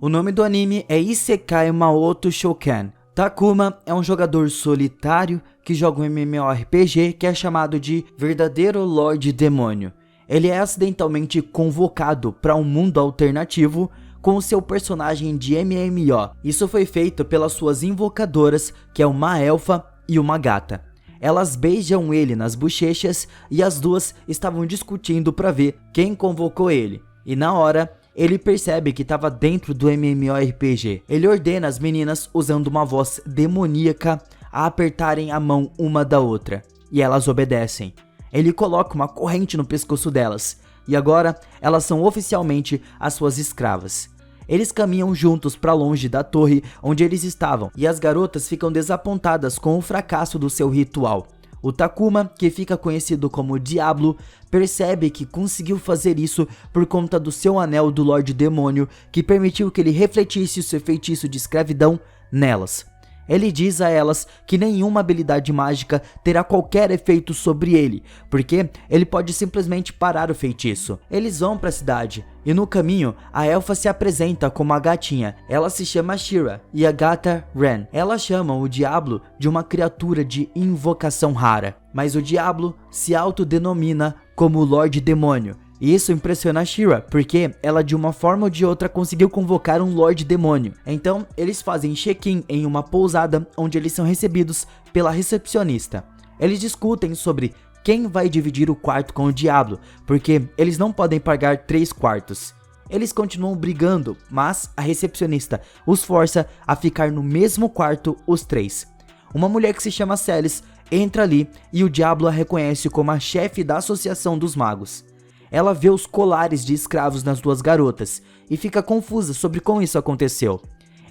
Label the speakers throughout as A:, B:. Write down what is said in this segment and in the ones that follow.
A: O nome do anime é Isekai Maoto Shouken. Takuma é um jogador solitário que joga um MMORPG que é chamado de Verdadeiro Lorde Demônio. Ele é acidentalmente convocado para um mundo alternativo com o seu personagem de MMO. Isso foi feito pelas suas invocadoras, que é uma elfa e uma gata. Elas beijam ele nas bochechas e as duas estavam discutindo para ver quem convocou ele. E na hora, ele percebe que estava dentro do MMORPG. Ele ordena as meninas, usando uma voz demoníaca, a apertarem a mão uma da outra. E elas obedecem. Ele coloca uma corrente no pescoço delas. E agora, elas são oficialmente as suas escravas. Eles caminham juntos para longe da torre onde eles estavam. E as garotas ficam desapontadas com o fracasso do seu ritual. O Takuma, que fica conhecido como Diablo, percebe que conseguiu fazer isso por conta do seu anel do Lorde Demônio, que permitiu que ele refletisse o seu feitiço de escravidão nelas. Ele diz a elas que nenhuma habilidade mágica terá qualquer efeito sobre ele, porque ele pode simplesmente parar o feitiço. Eles vão para a cidade, e no caminho, a elfa se apresenta como a gatinha. Ela se chama Shira, e a gata Ren. Elas chamam o Diablo de uma criatura de invocação rara, mas o Diablo se autodenomina como o Lorde Demônio. E isso impressiona a Shira, porque ela de uma forma ou de outra conseguiu convocar um Lorde Demônio. Então, eles fazem check-in em uma pousada, onde eles são recebidos pela recepcionista. Eles discutem sobre quem vai dividir o quarto com o Diablo, porque eles não podem pagar 3 quartos. Eles continuam brigando, mas a recepcionista os força a ficar no mesmo quarto os 3. Uma mulher que se chama Celis entra ali e o Diablo a reconhece como a chefe da Associação dos Magos. Ela vê os colares de escravos nas duas garotas e fica confusa sobre como isso aconteceu.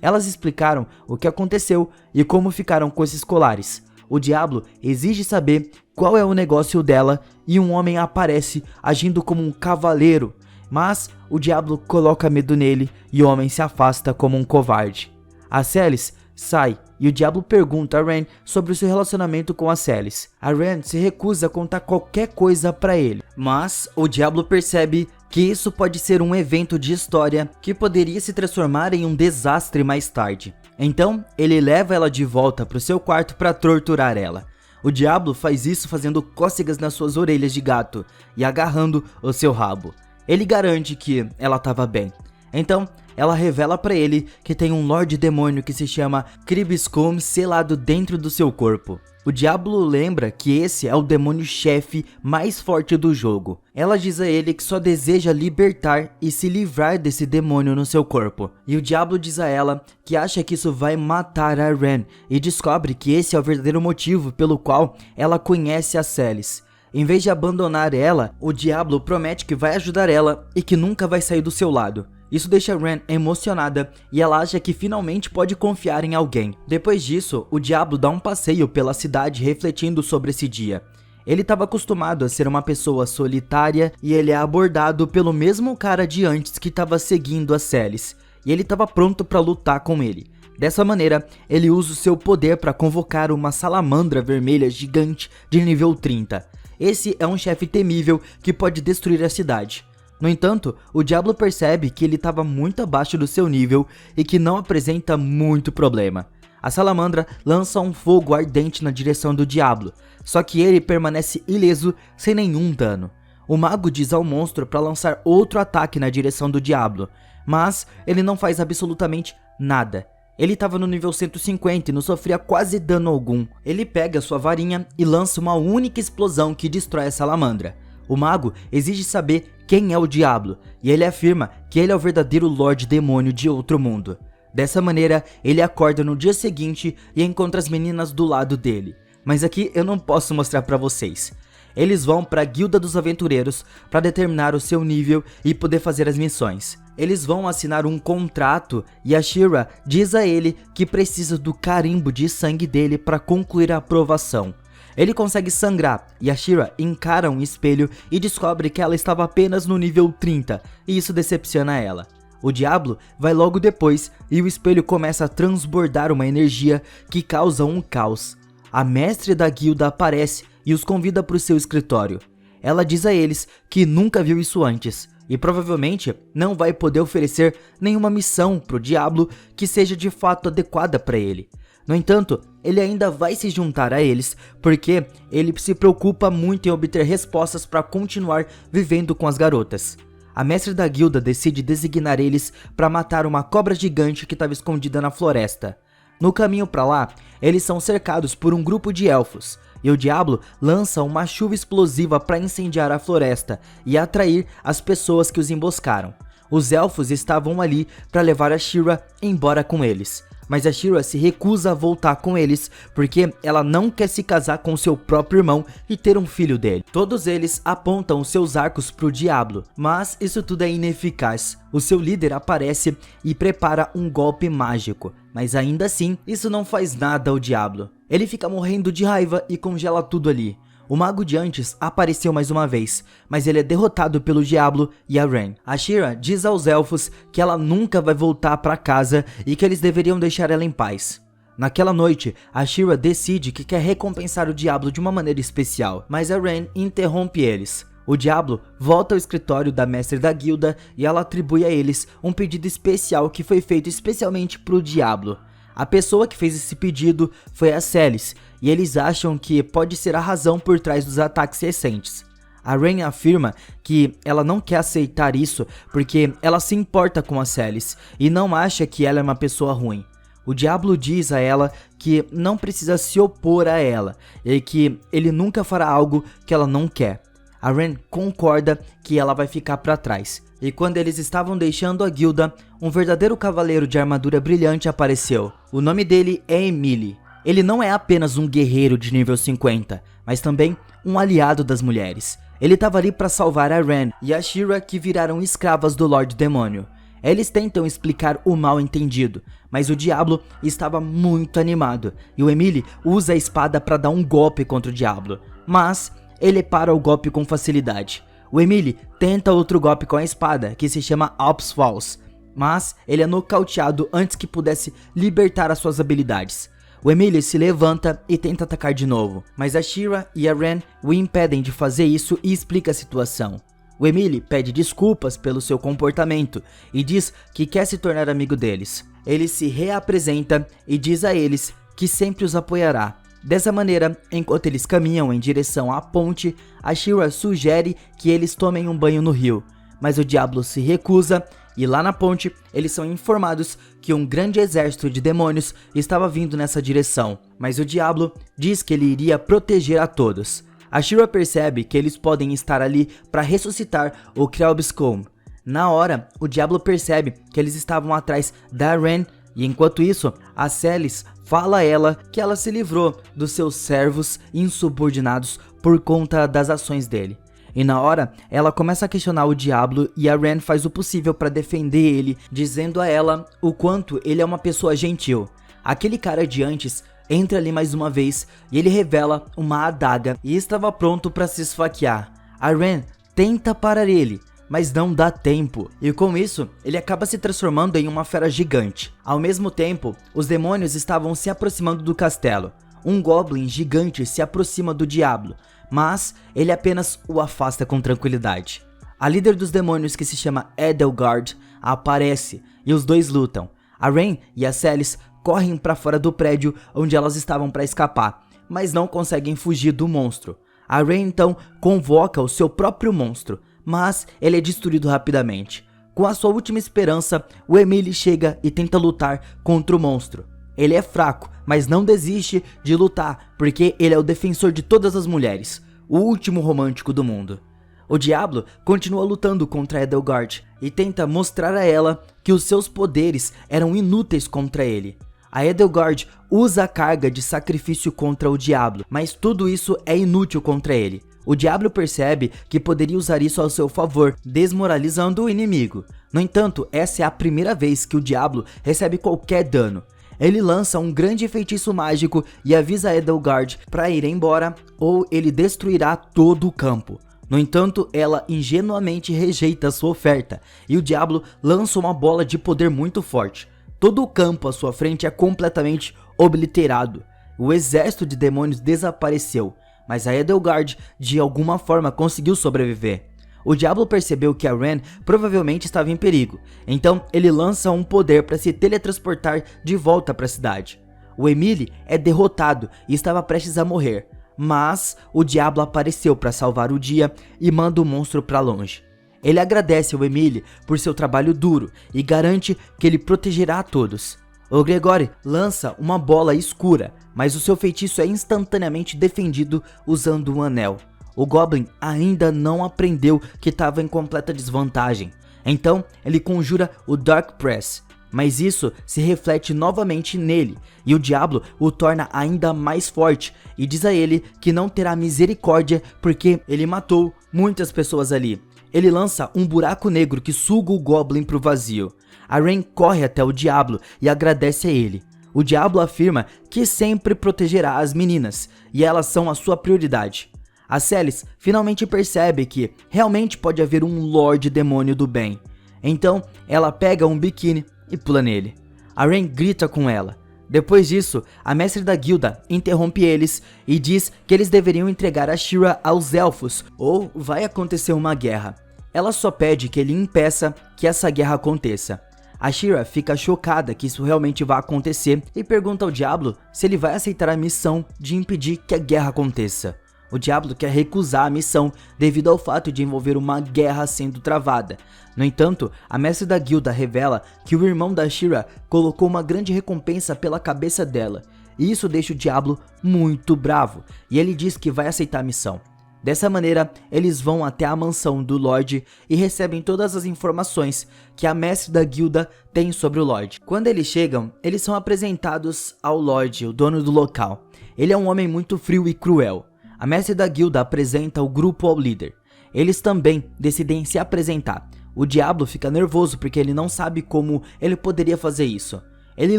A: Elas explicaram o que aconteceu e como ficaram com esses colares. O Diablo exige saber qual é o negócio dela e um homem aparece agindo como um cavaleiro, mas o Diablo coloca medo nele e o homem se afasta como um covarde. A Celis sai e o Diablo pergunta a Ren sobre o seu relacionamento com a Celis. A Ren se recusa a contar qualquer coisa pra ele, mas o Diablo percebe que isso pode ser um evento de história que poderia se transformar em um desastre mais tarde. Então, ele leva ela de volta pro seu quarto para torturar ela. O Diablo faz isso fazendo cócegas nas suas orelhas de gato e agarrando o seu rabo. Ele garante que ela estava bem. Então, ela revela pra ele que tem um Lorde Demônio que se chama Kribskum selado dentro do seu corpo. O Diablo lembra que esse é o demônio-chefe mais forte do jogo. Ela diz a ele que só deseja libertar e se livrar desse demônio no seu corpo. E o Diablo diz a ela que acha que isso vai matar a Ren e descobre que esse é o verdadeiro motivo pelo qual ela conhece a Celis. Em vez de abandonar ela, o Diablo promete que vai ajudar ela e que nunca vai sair do seu lado. Isso deixa Ren emocionada e ela acha que finalmente pode confiar em alguém. Depois disso, o Diablo dá um passeio pela cidade refletindo sobre esse dia. Ele estava acostumado a ser uma pessoa solitária e ele é abordado pelo mesmo cara de antes que estava seguindo a Celis. E ele estava pronto para lutar com ele. Dessa maneira, ele usa o seu poder para convocar uma salamandra vermelha gigante de nível 30. Esse é um chefe temível que pode destruir a cidade. No entanto, o Diablo percebe que ele estava muito abaixo do seu nível e que não apresenta muito problema. A salamandra lança um fogo ardente na direção do Diablo, só que ele permanece ileso sem nenhum dano. O mago diz ao monstro para lançar outro ataque na direção do Diablo, mas ele não faz absolutamente nada. Ele estava no nível 150 e não sofria quase dano algum. Ele pega sua varinha e lança uma única explosão que destrói a salamandra. O mago exige saber quem é o Diablo, e ele afirma que ele é o verdadeiro Lorde Demônio de outro mundo. Dessa maneira, ele acorda no dia seguinte e encontra as meninas do lado dele. Mas aqui eu não posso mostrar pra vocês. Eles vão para a Guilda dos Aventureiros para determinar o seu nível e poder fazer as missões. Eles vão assinar um contrato e a Shira diz a ele que precisa do carimbo de sangue dele para concluir a aprovação. Ele consegue sangrar e a Shira encara um espelho e descobre que ela estava apenas no nível 30 e isso decepciona ela. O Diablo vai logo depois e o espelho começa a transbordar uma energia que causa um caos. A mestre da guilda aparece e os convida para o seu escritório. Ela diz a eles que nunca viu isso antes e provavelmente não vai poder oferecer nenhuma missão pro Diablo que seja de fato adequada para ele. No entanto, ele ainda vai se juntar a eles porque ele se preocupa muito em obter respostas para continuar vivendo com as garotas. A mestre da guilda decide designar eles para matar uma cobra gigante que estava escondida na floresta. No caminho para lá, eles são cercados por um grupo de elfos, e o Diablo lança uma chuva explosiva para incendiar a floresta e atrair as pessoas que os emboscaram. Os elfos estavam ali para levar a Shira embora com eles, mas a Shira se recusa a voltar com eles porque ela não quer se casar com seu próprio irmão e ter um filho dele. Todos eles apontam seus arcos pro Diablo, mas isso tudo é ineficaz. O seu líder aparece e prepara um golpe mágico, mas ainda assim isso não faz nada ao Diablo. Ele fica morrendo de raiva e congela tudo ali. O mago de antes apareceu mais uma vez, mas ele é derrotado pelo Diablo e a Ren. A Shira diz aos elfos que ela nunca vai voltar para casa e que eles deveriam deixar ela em paz. Naquela noite, a Shira decide que quer recompensar o Diablo de uma maneira especial, mas a Ren interrompe eles. O Diablo volta ao escritório da mestre da guilda e ela atribui a eles um pedido especial que foi feito especialmente pro Diablo. A pessoa que fez esse pedido foi a Celis, e eles acham que pode ser a razão por trás dos ataques recentes. A Ren afirma que ela não quer aceitar isso porque ela se importa com a Celis e não acha que ela é uma pessoa ruim. O Diablo diz a ela que não precisa se opor a ela e que ele nunca fará algo que ela não quer. A Ren concorda que ela vai ficar para trás. E quando eles estavam deixando a guilda, um verdadeiro cavaleiro de armadura brilhante apareceu. O nome dele é Emily. Ele não é apenas um guerreiro de nível 50, mas também um aliado das mulheres. Ele estava ali para salvar a Ren e a Shira, que viraram escravas do Lorde Demônio. Eles tentam explicar o mal entendido, mas o Diablo estava muito animado e o Emily usa a espada para dar um golpe contra o Diablo, mas ele para o golpe com facilidade. O Emily tenta outro golpe com a espada, que se chama Alps Falls, mas ele é nocauteado antes que pudesse libertar as suas habilidades. O Emily se levanta e tenta atacar de novo, mas a Shira e a Ren o impedem de fazer isso e explica a situação. O Emily pede desculpas pelo seu comportamento e diz que quer se tornar amigo deles. Ele se reapresenta e diz a eles que sempre os apoiará. Dessa maneira, enquanto eles caminham em direção à ponte, a Shira sugere que eles tomem um banho no rio, mas o Diablo se recusa e lá na ponte eles são informados que um grande exército de demônios estava vindo nessa direção, mas o Diablo diz que ele iria proteger a todos. A Shira percebe que eles podem estar ali para ressuscitar o Krelbscombe. Na hora, o Diablo percebe que eles estavam atrás da Ren e enquanto isso, a Celis fala a ela que ela se livrou dos seus servos insubordinados por conta das ações dele. E na hora, ela começa a questionar o Diablo e a Ren faz o possível para defender ele, dizendo a ela o quanto ele é uma pessoa gentil. Aquele cara de antes entra ali mais uma vez e ele revela uma adaga e estava pronto para se esfaquear. A Ren tenta parar ele, mas não dá tempo, e com isso, ele acaba se transformando em uma fera gigante. Ao mesmo tempo, os demônios estavam se aproximando do castelo. Um goblin gigante se aproxima do Diablo, mas ele apenas o afasta com tranquilidade. A líder dos demônios, que se chama Edelgard, aparece e os dois lutam. A Ren e a Celis correm para fora do prédio onde elas estavam para escapar, mas não conseguem fugir do monstro. A Ren então convoca o seu próprio monstro, mas ele é destruído rapidamente. Com a sua última esperança, o Emily chega e tenta lutar contra o monstro. Ele é fraco, mas não desiste de lutar, porque ele é o defensor de todas as mulheres, o último romântico do mundo. O Diablo continua lutando contra Edelgard e tenta mostrar a ela que os seus poderes eram inúteis contra ele. A Edelgard usa a carga de sacrifício contra o Diablo, mas tudo isso é inútil contra ele. O Diablo percebe que poderia usar isso ao seu favor, desmoralizando o inimigo. No entanto, essa é a primeira vez que o Diablo recebe qualquer dano. Ele lança um grande feitiço mágico e avisa a Edelgard para ir embora ou ele destruirá todo o campo. No entanto, ela ingenuamente rejeita sua oferta e o Diablo lança uma bola de poder muito forte. Todo o campo à sua frente é completamente obliterado. O exército de demônios desapareceu, mas a Edelgard de alguma forma conseguiu sobreviver. O Diablo percebeu que a Ren provavelmente estava em perigo, então ele lança um poder para se teletransportar de volta para a cidade. O Emile é derrotado e estava prestes a morrer, mas o Diablo apareceu para salvar o dia e manda o monstro para longe. Ele agradece ao Emile por seu trabalho duro e garante que ele protegerá a todos. O Gregory lança uma bola escura, mas o seu feitiço é instantaneamente defendido usando um anel. O Goblin ainda não aprendeu que estava em completa desvantagem, então ele conjura o Dark Press, mas isso se reflete novamente nele, e o Diablo o torna ainda mais forte e diz a ele que não terá misericórdia porque ele matou muitas pessoas ali. Ele lança um buraco negro que suga o Goblin para o vazio. A Ren corre até o Diablo e agradece a ele. O Diablo afirma que sempre protegerá as meninas e elas são a sua prioridade. A Celes finalmente percebe que realmente pode haver um Lorde Demônio do bem. Então ela pega um biquíni e pula nele. A Ren grita com ela. Depois disso, a mestre da guilda interrompe eles e diz que eles deveriam entregar a Shira aos elfos ou vai acontecer uma guerra. Ela só pede que ele impeça que essa guerra aconteça. A Shira fica chocada que isso realmente vai acontecer e pergunta ao Diablo se ele vai aceitar a missão de impedir que a guerra aconteça. O Diablo quer recusar a missão devido ao fato de envolver uma guerra sendo travada. No entanto, a mestre da guilda revela que o irmão da Shira colocou uma grande recompensa pela cabeça dela, e isso deixa o Diablo muito bravo, e ele diz que vai aceitar a missão. Dessa maneira, eles vão até a mansão do Lorde e recebem todas as informações que a mestre da guilda tem sobre o Lorde. Quando eles chegam, eles são apresentados ao Lorde, o dono do local. Ele é um homem muito frio e cruel. A mestre da guilda apresenta o grupo ao líder. Eles também decidem se apresentar. O Diablo fica nervoso porque ele não sabe como ele poderia fazer isso. Ele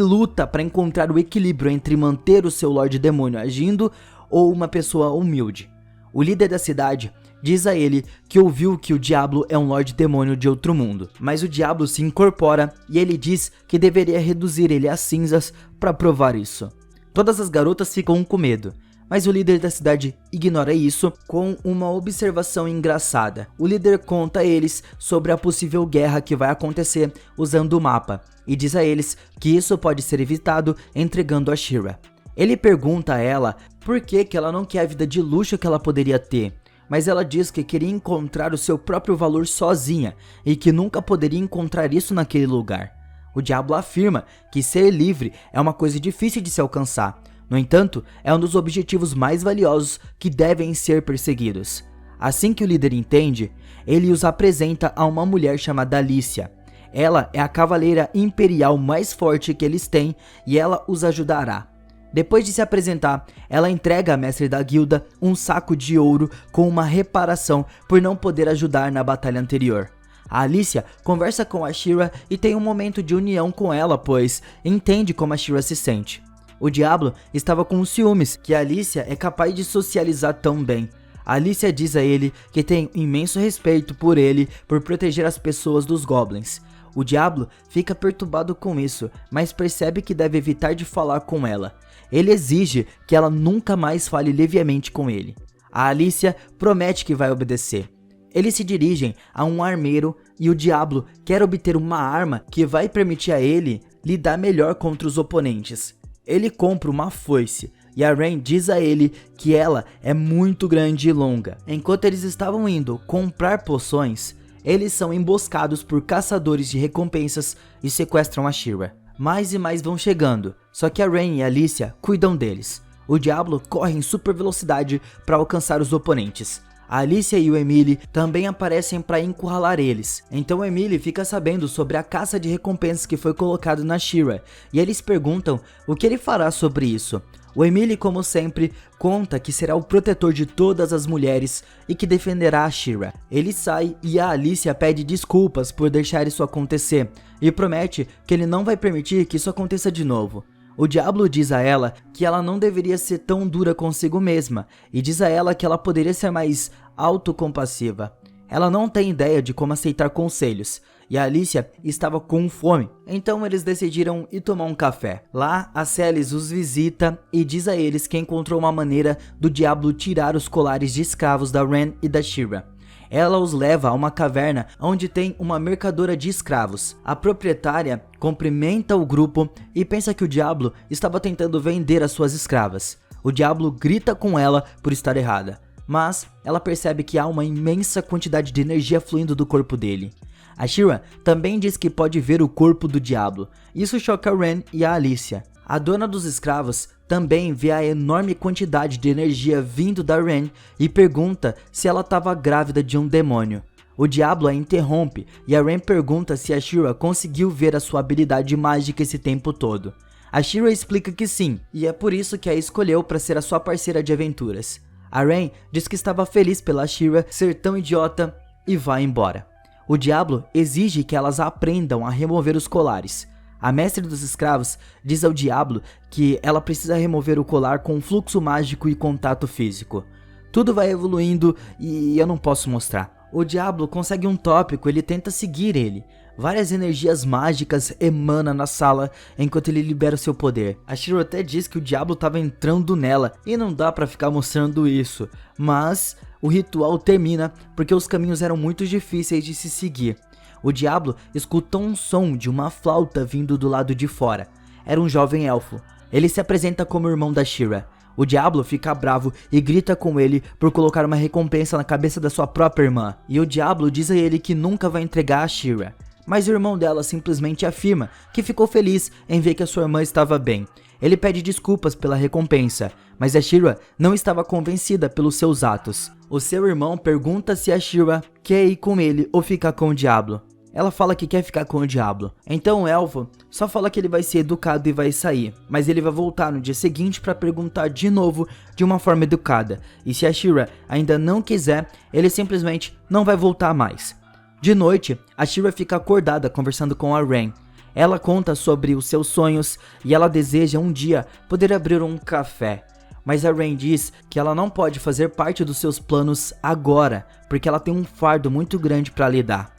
A: luta para encontrar o equilíbrio entre manter o seu Lorde Demônio agindo ou uma pessoa humilde. O líder da cidade diz a ele que ouviu que o Diablo é um Lorde Demônio de outro mundo, mas o Diablo se incorpora e ele diz que deveria reduzir ele a cinzas para provar isso. Todas as garotas ficam com medo, mas o líder da cidade ignora isso com uma observação engraçada. O líder conta a eles sobre a possível guerra que vai acontecer usando o mapa e diz a eles que isso pode ser evitado entregando a Shira. Ele pergunta a ela por que ela não quer a vida de luxo que ela poderia ter, mas ela diz que queria encontrar o seu próprio valor sozinha e que nunca poderia encontrar isso naquele lugar. O Diablo afirma que ser livre é uma coisa difícil de se alcançar. No entanto, é um dos objetivos mais valiosos que devem ser perseguidos. Assim que o líder entende, ele os apresenta a uma mulher chamada Alicia. Ela é a cavaleira imperial mais forte que eles têm e ela os ajudará. Depois de se apresentar, ela entrega à mestre da guilda um saco de ouro com uma reparação por não poder ajudar na batalha anterior. A Alicia conversa com a Shira e tem um momento de união com ela, pois entende como a Shira se sente. O Diablo estava com ciúmes que a Alicia é capaz de socializar tão bem. A Alicia diz a ele que tem imenso respeito por ele por proteger as pessoas dos Goblins. O Diablo fica perturbado com isso, mas percebe que deve evitar de falar com ela. Ele exige que ela nunca mais fale levemente com ele. A Alicia promete que vai obedecer. Eles se dirigem a um armeiro e o Diablo quer obter uma arma que vai permitir a ele lidar melhor contra os oponentes. Ele compra uma foice e a Ren diz a ele que ela é muito grande e longa. Enquanto eles estavam indo comprar poções, eles são emboscados por caçadores de recompensas e sequestram a Shira. Mais e mais vão chegando, só que a Ren e a Alicia cuidam deles. O Diablo corre em super velocidade para alcançar os oponentes. A Alicia e o Emile também aparecem para encurralar eles. Então o Emile fica sabendo sobre a caça de recompensas que foi colocado na Shira, e eles perguntam o que ele fará sobre isso. O Emile, como sempre, conta que será o protetor de todas as mulheres e que defenderá a Shira. Ele sai e a Alicia pede desculpas por deixar isso acontecer e promete que ele não vai permitir que isso aconteça de novo. O Diablo diz a ela que ela não deveria ser tão dura consigo mesma e diz a ela que ela poderia ser mais autocompassiva. Ela não tem ideia de como aceitar conselhos e a Alicia estava com fome, então eles decidiram ir tomar um café. Lá, a Celes os visita e diz a eles que encontrou uma maneira do Diablo tirar os colares de escravos da Ren e da Shira. Ela os leva a uma caverna onde tem uma mercadora de escravos. A proprietária cumprimenta o grupo e pensa que o diabo estava tentando vender as suas escravas. O diabo grita com ela por estar errada, mas ela percebe que há uma imensa quantidade de energia fluindo do corpo dele. A She-Ra também diz que pode ver o corpo do diabo. Isso choca a Ren e a Alicia. A dona dos escravos também vê a enorme quantidade de energia vindo da Ren e pergunta se ela estava grávida de um demônio. O diabo a interrompe e a Ren pergunta se a She-Ra conseguiu ver a sua habilidade mágica esse tempo todo. A She-Ra explica que sim, e é por isso que a escolheu para ser a sua parceira de aventuras. A Ren diz que estava feliz pela She-Ra ser tão idiota e vai embora. O diabo exige que elas aprendam a remover os colares. A mestre dos escravos diz ao diabo que ela precisa remover o colar com fluxo mágico e contato físico. Tudo vai evoluindo e eu não posso mostrar. O diabo consegue um tópico, ele tenta seguir ele. Várias energias mágicas emanam na sala enquanto ele libera seu poder. A She-Ra até diz que o diabo estava entrando nela e não dá pra ficar mostrando isso. Mas o ritual termina porque os caminhos eram muito difíceis de se seguir. O diabo escuta um som de uma flauta vindo do lado de fora. Era um jovem elfo. Ele se apresenta como irmão da She-Ra. O diabo fica bravo e grita com ele por colocar uma recompensa na cabeça da sua própria irmã. E o diabo diz a ele que nunca vai entregar a She-Ra. Mas o irmão dela simplesmente afirma que ficou feliz em ver que a sua irmã estava bem. Ele pede desculpas pela recompensa, mas a She-Ra não estava convencida pelos seus atos. O seu irmão pergunta se a She-Ra quer ir com ele ou ficar com o diabo. Ela fala que quer ficar com o diabo. Então o elfo só fala que ele vai ser educado e vai sair, mas ele vai voltar no dia seguinte para perguntar de novo de uma forma educada. E se a She-Ra ainda não quiser, ele simplesmente não vai voltar mais. De noite, a She-Ra fica acordada conversando com a Ren. Ela conta sobre os seus sonhos e ela deseja um dia poder abrir um café. Mas a Ren diz que ela não pode fazer parte dos seus planos agora, porque ela tem um fardo muito grande para lidar.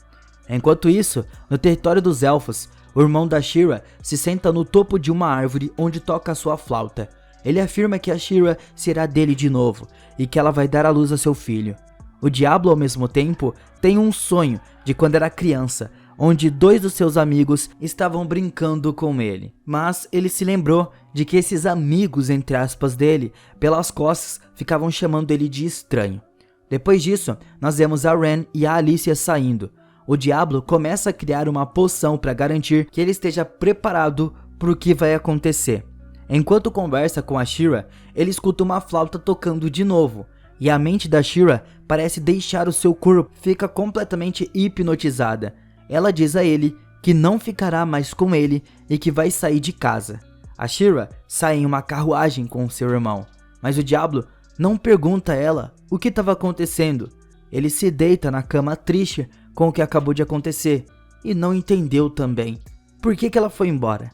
A: Enquanto isso, no território dos elfos, o irmão da She-Ra se senta no topo de uma árvore onde toca a sua flauta. Ele afirma que a She-Ra será dele de novo e que ela vai dar à luz a seu filho. O diabo, ao mesmo tempo, tem um sonho de quando era criança, onde 2 dos seus amigos estavam brincando com ele. Mas ele se lembrou de que esses amigos, entre aspas, dele, pelas costas, ficavam chamando ele de estranho. Depois disso, nós vemos a Ren e a Alicia saindo. O diabo começa a criar uma poção para garantir que ele esteja preparado para o que vai acontecer. Enquanto conversa com a She-Ra, ele escuta uma flauta tocando de novo, e a mente da She-Ra parece deixar o seu corpo, fica completamente hipnotizada. Ela diz a ele que não ficará mais com ele e que vai sair de casa. A She-Ra sai em uma carruagem com seu irmão, mas o diabo não pergunta a ela o que estava acontecendo. Ele se deita na cama triste com o que acabou de acontecer e não entendeu também por que ela foi embora.